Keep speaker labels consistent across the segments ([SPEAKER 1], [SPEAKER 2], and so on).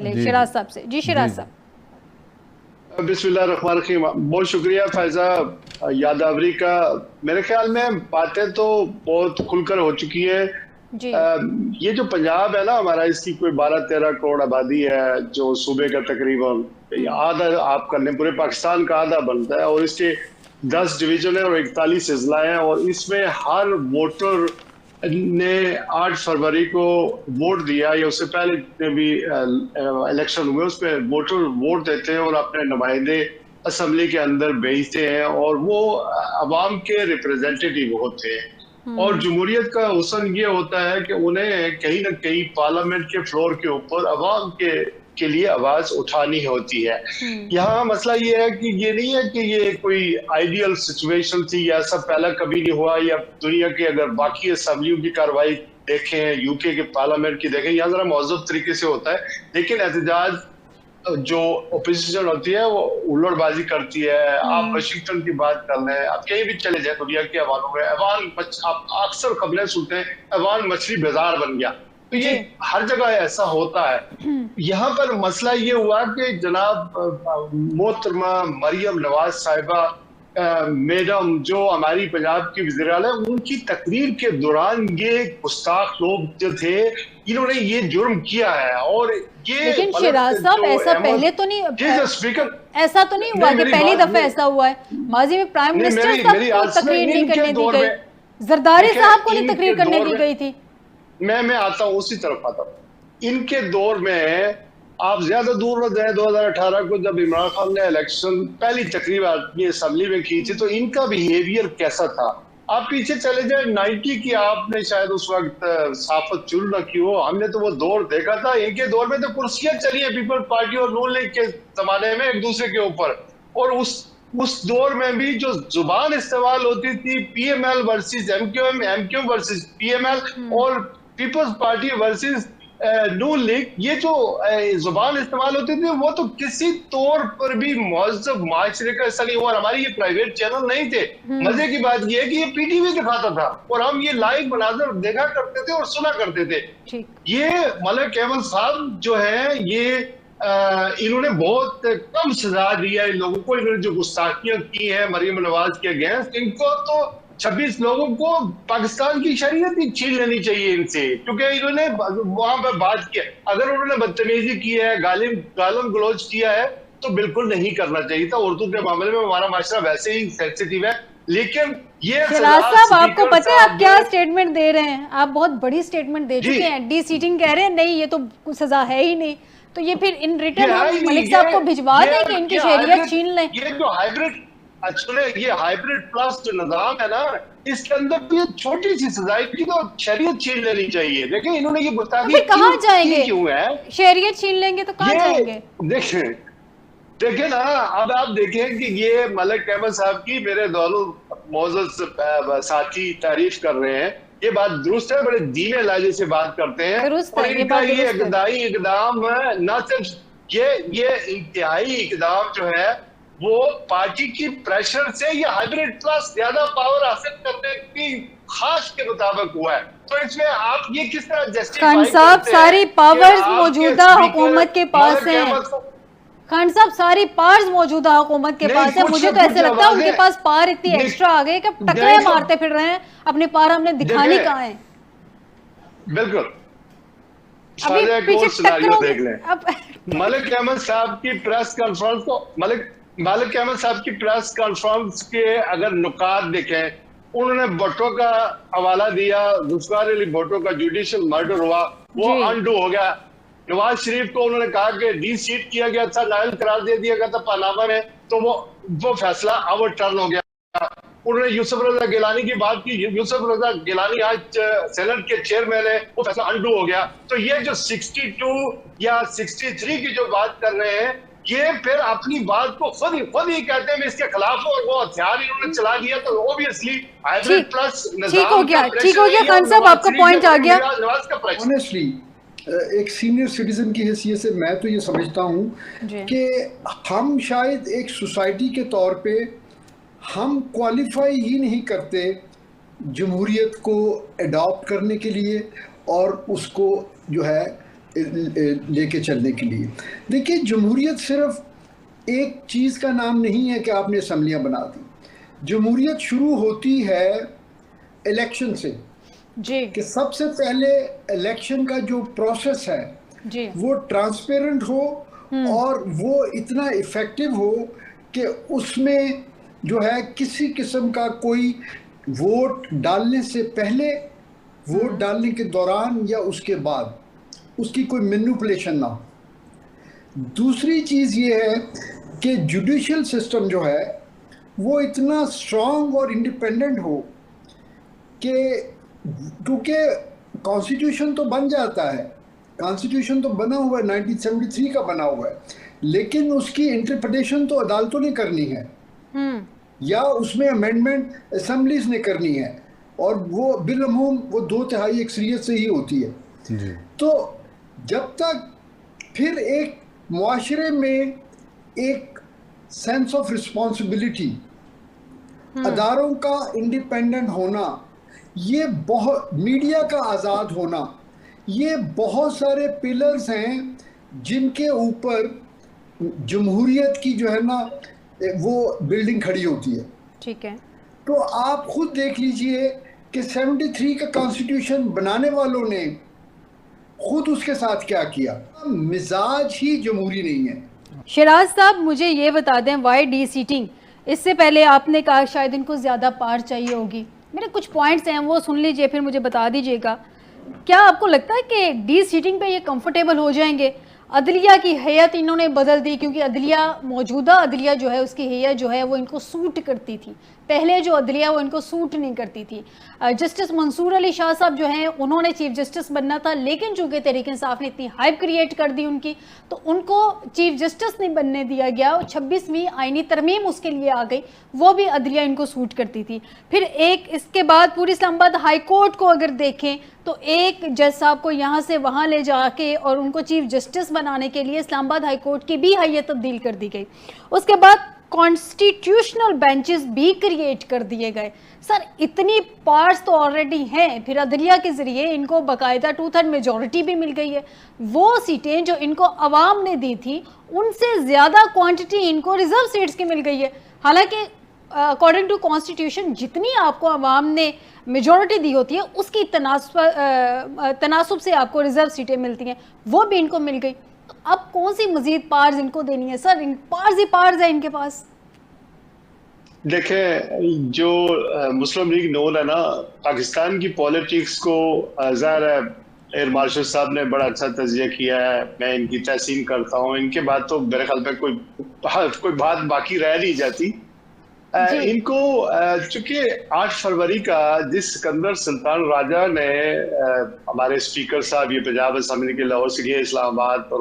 [SPEAKER 1] जी
[SPEAKER 2] शिराज साहब से। जी शिराज
[SPEAKER 1] जी
[SPEAKER 2] साहब।
[SPEAKER 3] बिस्मिल्लाहिर्रहमानिर्रहीम। बहुत शुक्रिया फैजा यादावरी का। मेरे ख्याल में बातें तो बहुत खुलकर हो चुकी है।
[SPEAKER 2] जी
[SPEAKER 3] ये जो पंजाब है ना हमारा, इसकी कोई 12-13 करोड़ आबादी है, जो सूबे का तकरीबन आधा आप कर लें, पूरे पाकिस्तान का आधा बनता है, और इसके 10 डिवीजन है और 41 अजला हैं, और इसमें हर वोटर ने 8 फरवरी को वोट दिया या उससे पहले जितने भी इलेक्शन हुए उसमें वोटर वोट देते हैं और अपने नुमाइंदे असेंबली के अंदर भेजते हैं, और वो अवाम के रिप्रेजेंटेटिव होते हैं। और जमहूरियत का हुस्न ये होता है कि उन्हें कहीं ना कहीं पार्लियामेंट के फ्लोर के ऊपर अवाम के लिए आवाज उठानी होती है। यहाँ मसला ये है कि ये नहीं है कि ये कोई आइडियल सिचुएशन थी या ऐसा पहला कभी नहीं हुआ, या दुनिया के अगर बाकी असेंबलियों की कार्रवाई देखें, यूके के पार्लियामेंट की देखें, यहाँ जरा मौजूद तरीके से होता है, लेकिन एहतजाज जो ओपोजिशन होती है वो उल्लड़बाजी करती है। आप वाशिंगटन की बात कर लें, आप कहीं भी चले जाए दुनिया के अवानों में, आप अक्सर खबरें सुनते हैं अवान मछली बाजार बन गया, तो ये हर जगह ऐसा होता है। यहाँ पर मसला ये हुआ कि जनाब मोहतरमा मरियम नवाज साहिबा मैडम जो हमारी पंजाब की वज़ीर आला है, उनकी तकरीर के दौरान ये गुस्ताख लोग जो थे इन्होंने ये जुर्म किया है। और ये
[SPEAKER 2] लेकिन शिराज साहब ऐसा पहले तो नहीं,
[SPEAKER 3] स्पीकर
[SPEAKER 2] ऐसा तो नहीं हुआ कि पहली दफा ऐसा हुआ है। माजी में प्राइम मिनिस्टर साहब को तकरीर नहीं करने दी गई, जरदारी साहब को नहीं तकरीर करने दी गई थी। मैं
[SPEAKER 3] आता हूँ उसी तरफ आता हूँ। इनके दौर में आप ज्यादा दूर न जाए, 2018 को जब इमरान खान ने इलेक्शन पहली तकरीब अपनी असेंबली में की थी, तो इनका बिहेवियर कैसा था। आप पीछे चले जाए 90 की, आपने शायद उस वक्त साफत चुन न की हो, हमने तो वो दौर देखा था। इनके दौर में तो कुर्सियां चली है पीपल पार्टी और नून लीग के जमाने में एक दूसरे के ऊपर, और उस दौर में भी जो जुबान इस्तेमाल होती थी PML versus MQM, MQM versus PML, और पीपल्स पार्टी वर्सेस नून लीग, ये जो जुबान इस्तेमाल होती थी वो तो किसी तौर पर भी महज़ब माशरे का ऐसा नहीं हुआ। हमारी ये प्राइवेट चैनल नहीं थे। मजे की बात ये है कि ये पीटीवी दिखाता था और हम ये लाइव मनाज़र देखा करते थे और सुना करते थे। ये मलिक अहमद साहब जो है ये इन्होंने बहुत कम सजा दिया इन लोगों को। इन्होंने जो गुस्ताखियां की है मरियम नवाज के अगेंस्ट, इनको तो 26 लोगों को पाकिस्तान की शरीयत ही छीन लेनी चाहिए इनसे, क्योंकि इन्होंने वहां पर बात किया। अगर उन्होंने बदतमीजी की है, गालम गलौज किया है, तो बिल्कुल नहीं करना चाहिए था। उर्दू के मामले में हमारा माशरा वैसे ही सेंसिटिव है, लेकिन ये
[SPEAKER 2] शिराज साहब आपको पता है आप क्या स्टेटमेंट दे रहे हैं? आप बहुत बड़ी स्टेटमेंट दे चुके हैं। डी सीटिंग कह रहे हैं नहीं, ये तो सजा है ही नहीं, तो ये फिर इन रिटर्न हम मलिक साहब को भिजवा दें कि इनकी शरीयत छीन लें।
[SPEAKER 3] ये जो हाइब्रिड ये हाइब्रिड प्लस जो निजाम है ना, इसके अंदर भी छोटी सी सजा की तो शरीयत छीन लेनी चाहिए। देखिए इन्होंने ये गुस्ताखी
[SPEAKER 2] तो कहाँ जाएंगे?
[SPEAKER 3] क्यों है
[SPEAKER 2] शरीयत छीन लेंगे तो कहाँ जाएंगे?
[SPEAKER 3] देखिए ना, अब आप देखें कि ये मलिक अहमद साहब की मेरे दोनों मौजूद साथी तारीफ कर रहे हैं, ये बात दुरुस्त है, बड़े धीमे लहजे से बात करते हैं। और इनका ये इक़दाई इक़दाम न सिर्फ ये इंतहाई इक़दाम जो है वो पार्टी की प्रेशर से या हाइब्रिड प्लस ज्यादा पावर हासिल करने की खास के मुताबिक हुआ है। तो इसमें आप ये किस तरह जस्टिफाई
[SPEAKER 2] खान साहब सारी पावर्स मौजूदा हुकूमत के पास हैं। खान साहब सारी पावर्स मौजूदा हुकूमत के पास है। मुझे तो ऐसे लगता है उनके पास पावर इतनी एक्स्ट्रा आ गई कि टकरे मारते फिर रहे हैं, अपने पावर हमने दिखाने कहाँ है।
[SPEAKER 3] बिल्कुल देख लें मलिक अहमद साहब की प्रेस कॉन्फ्रेंस को, मलिक अहमद साहब की प्रेस कॉन्फ्रेंस के अगर नुकात देखें, उन्होंने भुट्टो का हवाला दिया, जुल्फ़िकार अली भुट्टो का जुडिशियल मर्डर हुआ, वो अनडू हो गया। नवाज शरीफ को उन्होंने कहा कि डी सीट किया गया था, नायल करार दे दिया गया था पानामा में, तो वो फैसला ओवर टर्न हो गया। उन्होंने यूसुफ रजा गिलानी की बात की, यूसुफ रजा गिलानी आज सेनेट के चेयरमैन है, वो फैसला अनडू हो गया। तो ये जो 62 या 63 की जो बात कर रहे हैं, ये फिर अपनी बात को खुद ही कहते हैं मैं इसके खिलाफ हूं, और वो हथियार इन्होंने चला दिया। तो ऑब्वियसली हाइब्रिड प्लस
[SPEAKER 2] ठीक हो गया खान साहब, आपका पॉइंट आ गया।
[SPEAKER 4] ऑनेस्टली एक सीनियर सिटीजन की हैसियत से मैं तो ये समझता हूँ कि हम शायद एक सोसाइटी के तौर पे हम क्वालिफाई ही नहीं करते जमहूरियत को अडॉप्ट करने के लिए और उसको जो है लेके चलने के लिए। देखिए, जमहूरियत सिर्फ एक चीज़ का नाम नहीं है कि आपने असम्बलियाँ बना दी। जमहूरियत शुरू होती है इलेक्शन से
[SPEAKER 2] जी,
[SPEAKER 4] कि सबसे पहले इलेक्शन का जो प्रोसेस है
[SPEAKER 2] जी,
[SPEAKER 4] वो ट्रांसपेरेंट हो और वो इतना इफ़ेक्टिव हो कि उसमें जो है किसी किस्म का कोई वोट डालने से पहले, वोट डालने के दौरान या उसके बाद उसकी कोई मैनिपुलेशन ना हो। दूसरी चीज़ ये है कि जुडिशियल सिस्टम जो है वो इतना स्ट्रांग और इंडिपेंडेंट हो कि, क्योंकि कॉन्स्टिट्यूशन तो बन जाता है, कॉन्स्टिट्यूशन तो बना हुआ है, 1973 का बना हुआ है, लेकिन उसकी इंटरप्रिटेशन तो अदालतों ने करनी है या उसमें अमेंडमेंट असेंबलीज ने करनी है, और वो बिलअमूम वो 2/3 अक्सरियत से ही होती है जी। तो जब तक फिर एक मुआशरे में एक सेंस ऑफ रिस्पॉन्सिबिलिटी, अदारों का इंडिपेंडेंट होना, ये बहुत, मीडिया का आज़ाद होना, ये बहुत सारे पिलर्स हैं जिनके ऊपर जमहूरियत की जो है ना वो बिल्डिंग खड़ी होती है।
[SPEAKER 2] ठीक है।
[SPEAKER 4] तो आप खुद देख लीजिए कि 73 का कॉन्स्टिट्यूशन बनाने वालों ने खुद उसके साथ क्या किया। मिजाज ही जमहूरी नहीं है।
[SPEAKER 2] शिराज साहब, मुझे ये बता दें, वाई डी सीटिंग, इससे पहले आपने कहा शायद इनको ज़्यादा पार चाहिए होगी। मेरे कुछ पॉइंट्स हैं वो सुन लीजिए, फिर मुझे बता दीजिएगा। क्या आपको लगता है कि डी सीटिंग पे ये कंफर्टेबल हो जाएंगे? अदलिया की हैयत इन्होंने बदल दी, क्योंकि अदलिया, मौजूदा अदलिया जो है उसकी हैयत जो है वो इनको सूट करती थी, पहले जो अदलिया वो इनको सूट नहीं करती थी। जस्टिस मंसूर अली शाह साहब जो हैं उन्होंने चीफ जस्टिस बनना था, लेकिन चूंकि तहरीक इंसाफ ने इतनी हाइप क्रिएट कर दी उनकी, तो उनको चीफ जस्टिस नहीं बनने दिया गया। 26वीं आईनी तरमीम उसके लिए आ गई, वो भी अदलिया इनको सूट करती थी। फिर एक इसके बाद पूरी इस्लामाबाद हाई कोर्ट को अगर देखें तो एक जज साहब को यहाँ से वहाँ ले जाके और उनको चीफ जस्टिस बनाने के लिए इस्लामाबाद हाई कोर्ट की भी हैयत तब्दील कर दी गई। उसके बाद कॉन्स्टिट्यूशनल बेंचेस भी क्रिएट कर दिए गए। सर, इतनी पार्ट्स तो ऑलरेडी हैं, फिर अदलिया के ज़रिए इनको बाकायदा 2/3 मेजॉरिटी भी मिल गई है। वो सीटें जो इनको अवाम ने दी थी उनसे ज़्यादा क्वांटिटी इनको रिजर्व सीट्स की मिल गई है। हालांकि अकॉर्डिंग टू कॉन्स्टिट्यूशन जितनी आपको अवाम ने मेजॉरिटी दी होती है उसकी तनासुब से आपको रिजर्व सीटें मिलती हैं, वो भी इनको मिल गई। तो अब कौन सी मजीद पार्स इनको देनी है? सर, पार्स ही पार्स है इनके पास।
[SPEAKER 3] देखें, जो मुस्लिम लीग नून है ना, पाकिस्तान की पॉलिटिक्स को ज़ाहिर है एयर मार्शल साहब ने बड़ा अच्छा तजिया किया है, मैं इनकी तहसीन करता हूँ। इनके बाद तो मेरे ख्याल में कोई बात बाकी रह नहीं जाती। इनको चूंकि 8 फरवरी का जिस सिकंदर सुल्तान राजा ने हमारे स्पीकर साहब ये पंजाब असम्बली के लाहौर से गए इस्लामाबाद, और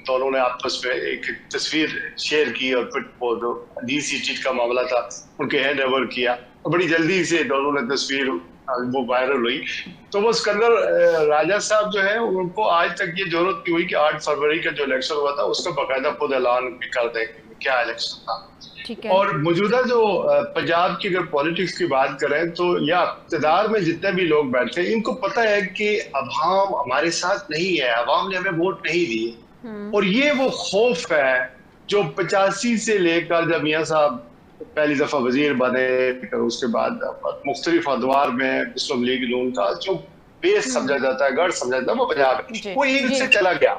[SPEAKER 3] दोनों ने आपस में एक तस्वीर शेयर की और फिर वो जो DCT का मामला था उनके हैंड ओवर किया, और बड़ी जल्दी से दोनों ने तस्वीर वो वायरल हुई। तो वो सिकंदर राजा साहब जो है उनको आज तक ये जरूरत नहीं हुई कि 8 फरवरी का जो इलेक्शन हुआ था उसका बाकायदा खुद ऐलान भी कर दें क्या इलेक्शन था। और मौजूदा जो पंजाब की अगर पॉलिटिक्स की बात करें तो या इक़्तिदार में जितने भी लोग बैठे हैं इनको पता है कि अवाम हमारे साथ नहीं है, अवाम ने हमें वोट नहीं दिए। और ये वो खौफ है जो 85 से लेकर जब मियां साहब पहली दफा वजीर बने, उसके बाद मुख्तलिफ अदवार में मुस्लिम लीग नून का जो बेस समझा जाता है, गढ़ समझा जाता है, वो पंजाब है, वो यहीं से चला गया।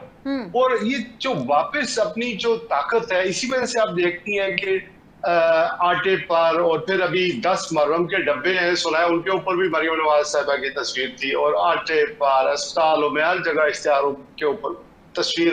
[SPEAKER 3] और ये जो वापस अपनी जो ताकत है, इसी वजह से आप देखती हैं कि आटे पर, और फिर अभी 10 मुहर्रम के डब्बे हैं सुनाए, उनके ऊपर भी मरियम नवाज साहिबा की तस्वीर थी, और आटे पर, अस्पतालों में, हर जगह इश्तिहारों के ऊपर तस्वीर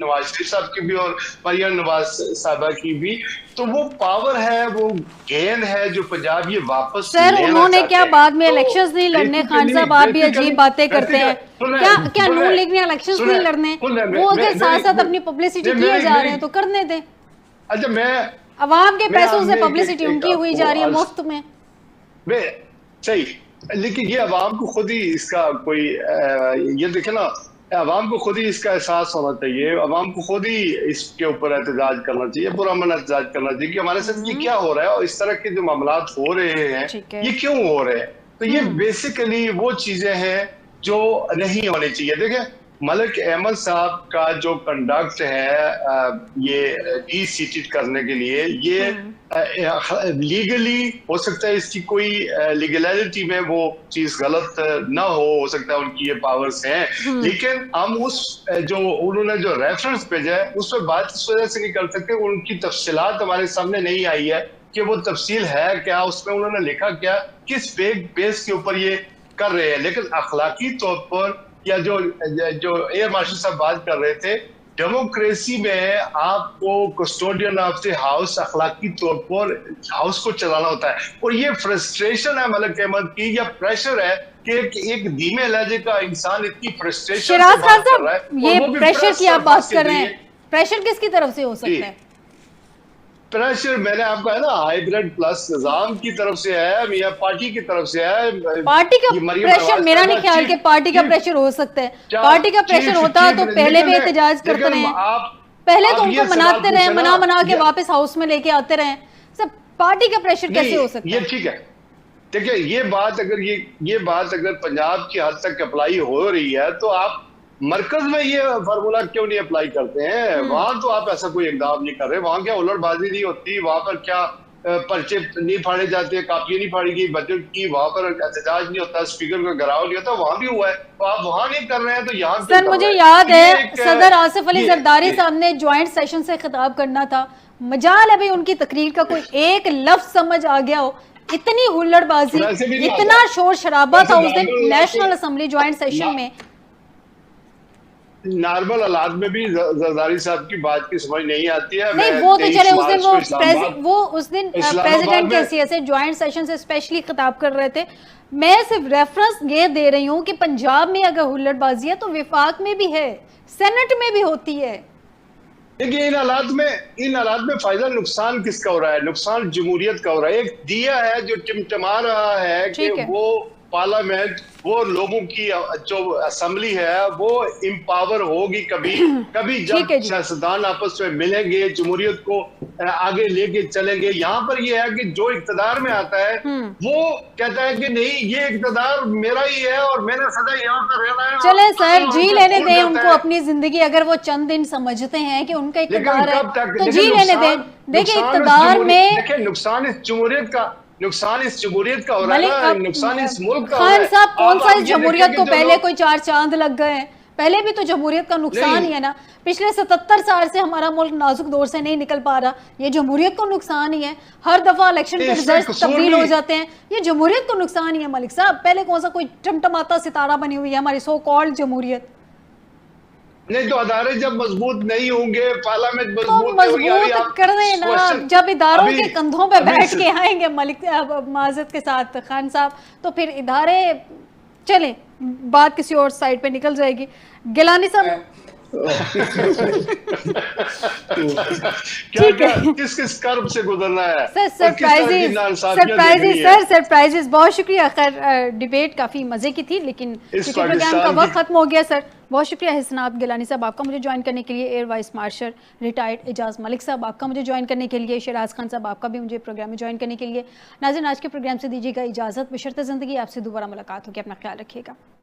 [SPEAKER 3] नवाज शरीफ साहब की भी और मरियम नवाज साहिबा की भी। तो वो पावर है, वो गेंद है जो पंजाब ये वापस
[SPEAKER 2] सर उन्होंने क्या बाद में इलेक्शंस नहीं लड़ने? खान साहब आप भी अजीब बातें करते हैं। क्या नून लीग ने इलेक्शंस नहीं लड़ने? वो अगर साथ साथ अपनी पब्लिसिटी किए जा रहे हैं तो करने दें।
[SPEAKER 3] अच्छा, मैं
[SPEAKER 2] अवाम के पैसों से पब्लिसिटी उनकी हुई जा रही है मुफ्त में।
[SPEAKER 3] सही, लेकिन ये अवाम को खुद ही इसका कोई ये देखे ना, अवाम को खुद ही इसका एहसास होना चाहिए, अवाम को खुद ही इसके ऊपर एहतजाज करना चाहिए, पुरअमन एहतजाज करना चाहिए कि हमारे साथ ये क्या हो रहा है और इस तरह के जो मामलात हो रहे हैं ये क्यों हो रहे हैं। तो ये बेसिकली वो चीजें हैं जो नहीं होनी चाहिए। देखें, मलिक अहमद साहब का जो कंडक्ट है ये डीसीटेड करने के लिए, ये लीगली हो सकता है इसकी कोई लीगलिटी में वो चीज गलत ना हो सकता है उनकी ये पावर्स हैं, लेकिन हम उस जो उन्होंने जो रेफरेंस भेजा है उस पर बात इस वजह से नहीं कर सकते, उनकी तफसीलात हमारे सामने नहीं आई है कि वो तफसील है क्या, उसमें उन्होंने लिखा क्या, किस बेस के ऊपर ये कर रहे हैं। लेकिन अखलाकी तौर पर या जो एयर मार्शल साहब बात कर रहे थे, डेमोक्रेसी में आपको कस्टोडियन ऑफ द हाउस अखलाकी तौर पर हाउस को चलाना होता है, और ये फ्रस्ट्रेशन है मलिक अहमद की या प्रेशर है कि एक धीमे लहजे का इंसान इतनी फ्रस्ट्रेशन
[SPEAKER 2] शिराज खान साहब, ये प्रेशर की आप बात कर रहे हैं, प्रेशर किसकी तरफ से हो सकता है?
[SPEAKER 3] प्रेशर मैंने आपको है ना हाइब्रिड प्लस निजाम की तरफ से है या पार्टी की तरफ से है।
[SPEAKER 2] पार्टी का प्रेशर मेरा नहीं ख्याल कि पार्टी का प्रेशर हो सकता है। पार्टी का प्रेशर होता तो पहले भी एहतजाज करते रहे, पहले तो उनको मनाते रहे, मना के वापस हाउस में लेके आते रहे। सब पार्टी का प्रेशर कैसे हो सकता है?
[SPEAKER 3] ये ठीक है, देखिए ये बात अगर पंजाब की हद तक अप्लाई हो रही है तो आप मरकज में ये फार्मूला क्यों नहीं अप्लाई करते हैं? वहां तो आप ऐसा कोई इकदाम नहीं कर रहे, वहां क्या उलटबाजी नहीं होती, वहां पर क्या पर्चे नहीं फाड़े जाते, कापियां नहीं फाड़ी गई बजट की, वहां पर एहतजाज नहीं होता, स्पीकर का घराव नहीं होता, वहां भी हुआ है, तो आप वहां नहीं कर रहे हैं तो यहाँ
[SPEAKER 2] सर मुझे याद है सदर आसिफ अली जरदारी साहब ने ज्वाइंट सेशन से खिताब करना था, मजाल है भाई उनकी तकरीर का कोई एक लफ्ज समझ आ गया हो, इतनी हुल्लड़बाजी, इतना शोर शराबा था उस दिन नेशनल असेंबली ज्वाइंट सेशन में।
[SPEAKER 3] नॉर्मल हालात में भी जरदारी साहब की बात की समझ नहीं आती है।
[SPEAKER 2] नहीं वो तो चले, वो उस दिन प्रेसिडेंट के हैसियत से ज्वाइंट सेशन से स्पेशली खिताब कर रहे थे। मैं सिर्फ रेफरेंस ये दे रही हूँ कि पंजाब में अगर हुल्लड़बाजी है तो विफाक में भी है, सेनेट में भी होती है।
[SPEAKER 3] देखिए इन हालात में फायदा नुकसान किसका हो रहा है? नुकसान जमहूरियत का हो रहा है। एक दिया है जो टिमटिमा रहा है कि वो पार्लियामेंट, वो लोगों की जो असेंबली है वो इम्पावर होगी कभी जब सियासतदान आपस में मिलेंगे, जमहूरियत को आगे लेके चलेंगे। यहाँ पर ये है कि जो इक़्तिदार में आता है वो कहता है कि नहीं ये इक़्तिदार मेरा ही है और मैंने सदा यहाँ पर रहना है।
[SPEAKER 2] चले सर जी लेने दें उनको अपनी जिंदगी, अगर वो चंद दिन समझते हैं कि उनका इक़्तिदार है तो जी लेने दें। देखिए इक़्तिदार में
[SPEAKER 3] नुकसान इस जमहूरियत का हो रहा है, नुकसान इस मुल्क का।
[SPEAKER 2] खान साहब कौन सा इस जमहूरियत को पहले कोई 4 चांद लग गए हैं? पहले भी तो जमहूरियत का नुकसान ही है ना। पिछले 77 साल से हमारा मुल्क नाजुक दौर से नहीं निकल पा रहा, ये जमहूरियत को नुकसान ही है। हर दफा इलेक्शन के रिजल्ट तब्दील हो जाते हैं, ये जमहूरियत को नुकसान ही है। मलिक साहब पहले कौन सा कोई टमटमाता सितारा बनी हुई है हमारी सो कॉल्ड जमहूरियत?
[SPEAKER 3] नहीं तो अदारे जब मजबूत नहीं होंगे, पार्लियामेंट
[SPEAKER 2] तो मजबूत कर रहे ना, जब इदारों के कंधों पे बैठ के आएंगे मलिक माजद के साथ खान साहब, तो फिर इदारे चले, बात किसी और साइड पे निकल जाएगी। गिलानी साहब
[SPEAKER 3] किस कर्म से गुजरना है
[SPEAKER 2] सर? सरप्राइजेस बहुत शुक्रिया। खैर डिबेट काफी मजे की थी लेकिन प्रोग्राम का वक्त खत्म हो गया। सर बहुत शुक्रिया हिस्नात गिलानी साहब आपका मुझे ज्वाइन करने के लिए, air vice marshal retired Ejaz Malik साहब आपका मुझे ज्वाइन करने के लिए, शिराज खान साहब आपका भी मुझे प्रोग्राम में ज्वाइन करने के लिए। नाज़रीन आज के प्रोग्राम से दीजिएगा इजाजत, बशर्ते ज़िंदगी आपसे दोबारा मुलाकात होगी, अपना ख्याल रखिएगा।